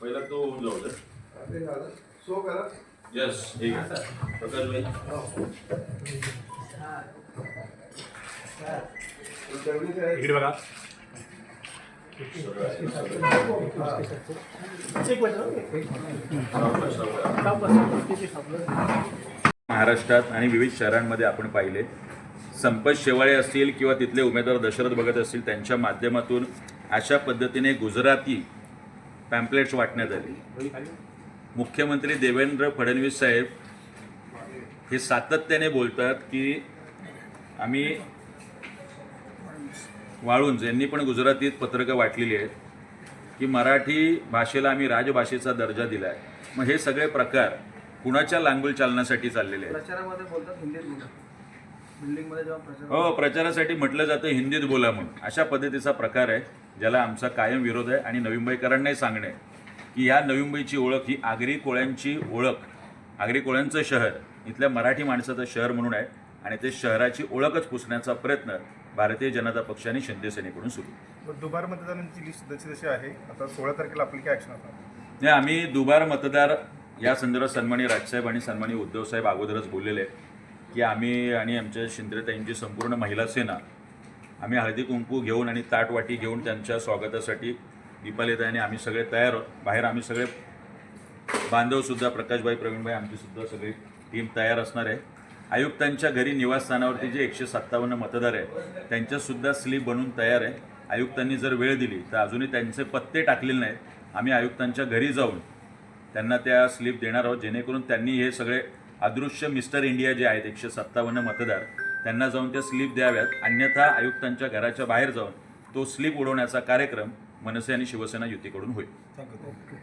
पहिला तो होऊन जाऊ दे. यस ठीक आहे प्रकाश भाई. इकडे बघा. महाराष्ट्रात आणि विविध शहरांमध्ये आपण पाहिले संपत शेवाळे असतील किंवा तिथले उमेदवार दशरथ भगत असतील त्यांच्या माध्यमातून अशा पद्धतीने गुजराती पॅम्पलेट्स वाटण्यात आली. मुख्यमंत्री देवेंद्र फडणवीस साहेब हे सातत्याने बोलतात की आम्ही वाळुंज यांनी पण गुजरातीत पत्रकं वाटलेली आहेत की मराठी भाषेला आम्ही राजभाषेचा दर्जा दिला आहे. मग हे सगळे प्रकार कुणाच्या लांगुल चालण्यासाठी चाललेले आहेत? प्रचारामध्ये बोलतात हिंदीत बोला. बिल्डिंगमध्ये जेव्हा प्रचार हो, प्रचारासाठी म्हटलं जातं हिंदीत बोला म्हणून. अशा पद्धतीचा प्रकार आहे ज्याला आमचा कायम विरोध आहे. आणि नवी मुंबईकरांनाही सांगणे की या नवी मुंबईची ओळख ही आगरी कोळ्यांची ओळख, आगरी कोळ्यांचं शहर इथल्या मराठी माणसाचं शहर म्हणून आहे. आणि ते शहराची ओळखच पुसण्याचा प्रयत्न भारतीय जनता पक्ष आणि शिंदे सेनेकडून सुरू. दुबार मतदारांची लिस्ट जशी आहे आता 16 तारखेला आपली काय ॲक्शन असणार? नाही, आम्ही दुबार मतदार या संदर्भात सन्माननीय राजसाहेब आणि सन्माननीय उद्धवसाहेब अगोदरच बोललेले आहेत की आम्ही आणि आमच्या शिंदेताईंची संपूर्ण महिला सेना आम्ही हळदी कुंकू घेऊन आणि ताटवाटी घेऊन त्यांच्या स्वागतासाठी दीपालीताई आणि आम्ही सगळे तयार आहोत. बाहेर आम्ही सगळे बांधवसुद्धा प्रकाशभाई प्रवीणभाई आमचीसुद्धा सगळी टीम तयार असणार आहे. आयुक्तांच्या घरी निवासस्थानावरती जे 157 मतदार आहेत त्यांच्यासुद्धा स्लिप बनवून तयार आहे. आयुक्तांनी जर वेळ दिली तर अजूनही त्यांचे पत्ते टाकलेले नाहीत. आम्ही आयुक्तांच्या घरी जाऊन त्यांना त्या स्लिप देणार आहोत जेणेकरून त्यांनी हे सगळे अदृश्य मिस्टर इंडिया जे आहेत 157 मतदार त्यांना जाऊन त्या स्लिप द्याव्यात. अन्यथा आयुक्तांच्या घराच्या बाहेर जाऊन तो स्लिप उडवण्याचा कार्यक्रम मनसे आणि शिवसेना युतीकडून होईल. थँक्यू.